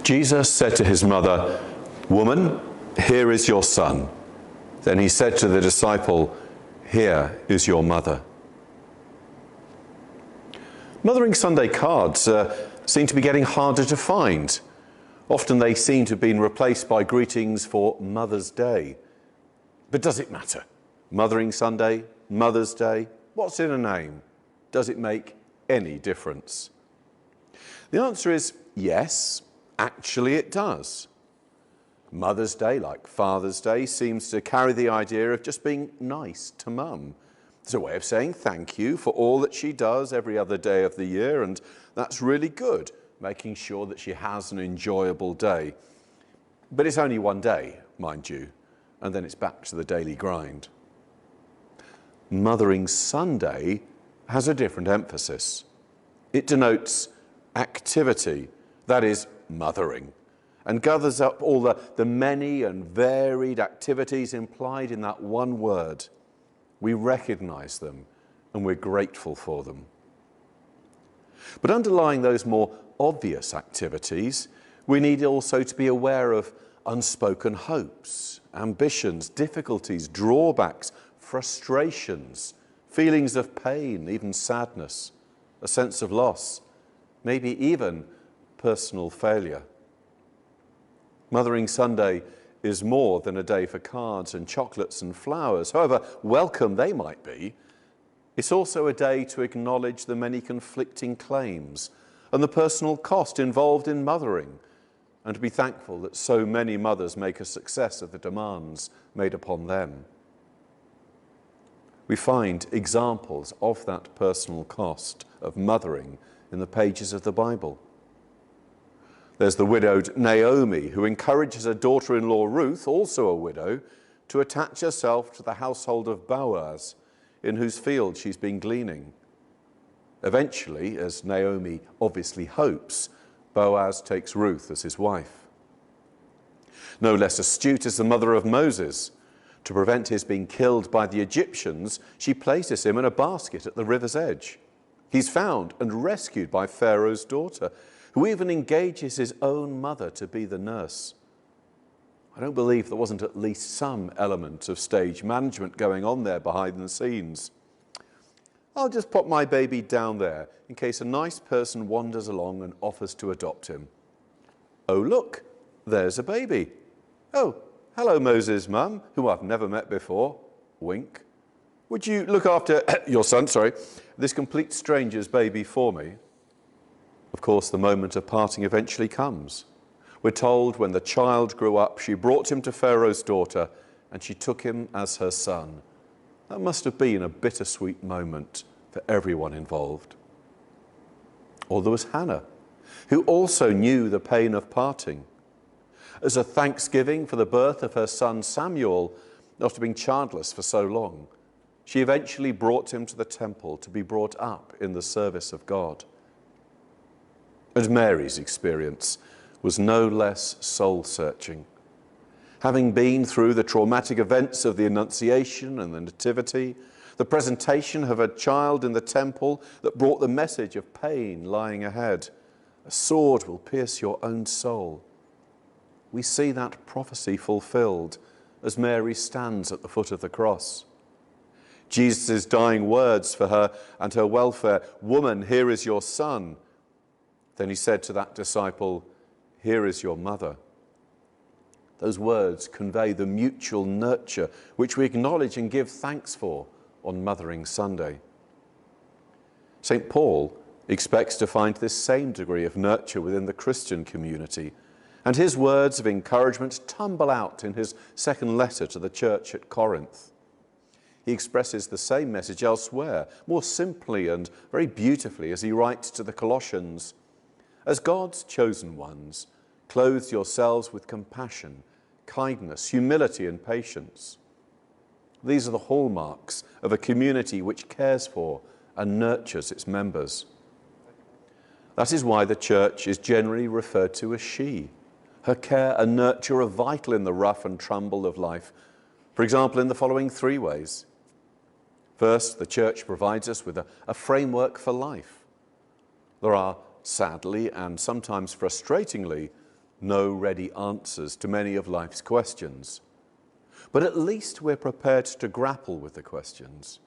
Jesus said to his mother, "Woman, here is your son." Then he said to the disciple, "Here is your mother." Mothering Sunday cards seem to be getting harder to find. Often they seem to have been replaced by greetings for Mother's Day. But does it matter? Mothering Sunday, Mother's Day, what's in a name? Does it make any difference? The answer is yes, actually it does. Mother's Day, like Father's Day, seems to carry the idea of just being nice to Mum. It's a way of saying thank you for all that she does every other day of the year, and that's really good, making sure that she has an enjoyable day. But it's only one day, mind you, and then it's back to the daily grind. Mothering Sunday has a different emphasis. It denotes activity, that is, mothering, and gathers up all the many and varied activities implied in that one word. We recognise them and we're grateful for them. But underlying those more obvious activities, we need also to be aware of unspoken hopes, ambitions, difficulties, drawbacks, frustrations, feelings of pain, even sadness, a sense of loss, maybe even personal failure. Mothering Sunday is more than a day for cards and chocolates and flowers, however welcome they might be. It's also a day to acknowledge the many conflicting claims and the personal cost involved in mothering, and to be thankful that so many mothers make a success of the demands made upon them. We find examples of that personal cost of mothering in the pages of the Bible. There's the widowed Naomi, who encourages her daughter-in-law Ruth, also a widow, to attach herself to the household of Boaz, in whose field she's been gleaning. Eventually, as Naomi obviously hopes, Boaz takes Ruth as his wife. No less astute is the mother of Moses. To prevent his being killed by the Egyptians, she places him in a basket at the river's edge. He's found and rescued by Pharaoh's daughter, who even engages his own mother to be the nurse. I don't believe there wasn't at least some element of stage management going on there behind the scenes. I'll just pop my baby down there in case a nice person wanders along and offers to adopt him. Oh, look, there's a baby. Oh, hello, Moses' mum, who I've never met before. Wink. Would you look after your son, this complete stranger's baby for me? Of course, the moment of parting eventually comes. We're told when the child grew up, she brought him to Pharaoh's daughter and she took him as her son. That must have been a bittersweet moment for everyone involved. Or there was Hannah, who also knew the pain of parting. As a thanksgiving for the birth of her son Samuel, after being childless for so long, she eventually brought him to the temple to be brought up in the service of God. And Mary's experience was no less soul-searching. Having been through the traumatic events of the Annunciation and the Nativity, the presentation of her child in the temple that brought the message of pain lying ahead, a sword will pierce your own soul. We see that prophecy fulfilled as Mary stands at the foot of the cross. Jesus' dying words for her and her welfare, "Woman, here is your son." Then he said to that disciple, "Here is your mother." Those words convey the mutual nurture which we acknowledge and give thanks for on Mothering Sunday. St. Paul expects to find this same degree of nurture within the Christian community, and his words of encouragement tumble out in his second letter to the church at Corinth. He expresses the same message elsewhere, more simply and very beautifully, as he writes to the Colossians, "As God's chosen ones, clothe yourselves with compassion, kindness, humility, and patience." These are the hallmarks of a community which cares for and nurtures its members. That is why the church is generally referred to as she. Her care and nurture are vital in the rough and tumble of life, for example, in the following three ways. First, the church provides us with a framework for life. There are, sadly and sometimes frustratingly, no ready answers to many of life's questions. But at least we're prepared to grapple with the questions.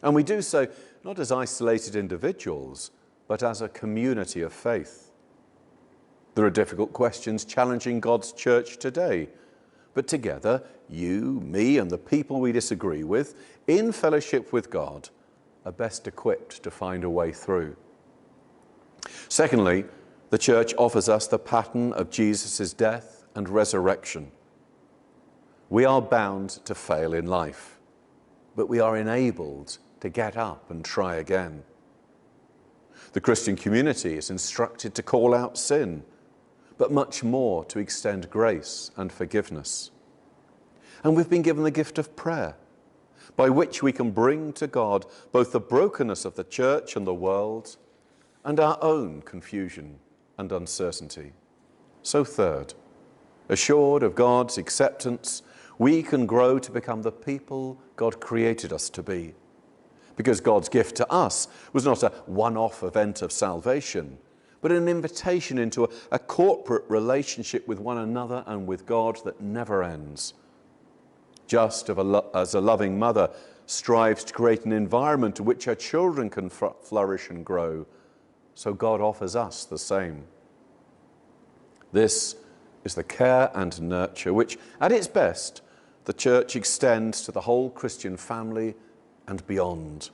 And we do so not as isolated individuals, but as a community of faith. There are difficult questions challenging God's church today, but together, you, me, and the people we disagree with, in fellowship with God, are best equipped to find a way through. Secondly, the church offers us the pattern of Jesus' death and resurrection. We are bound to fail in life, but we are enabled to get up and try again. The Christian community is instructed to call out sin, but much more to extend grace and forgiveness. And we've been given the gift of prayer, by which we can bring to God both the brokenness of the church and the world and our own confusion and uncertainty. So third, assured of God's acceptance, we can grow to become the people God created us to be. Because God's gift to us was not a one-off event of salvation, but an invitation into a corporate relationship with one another and with God that never ends. Just as a loving mother strives to create an environment in which her children can flourish and grow, so God offers us the same. This is the care and nurture which, at its best, the church extends to the whole Christian family and beyond.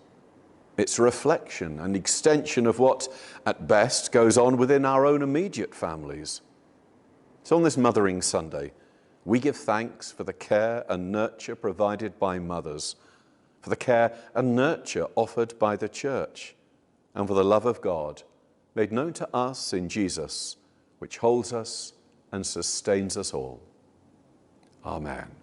It's a reflection and extension of what, at best, goes on within our own immediate families. So on this Mothering Sunday, we give thanks for the care and nurture provided by mothers, for the care and nurture offered by the church, and for the love of God made known to us in Jesus, which holds us and sustains us all. Amen.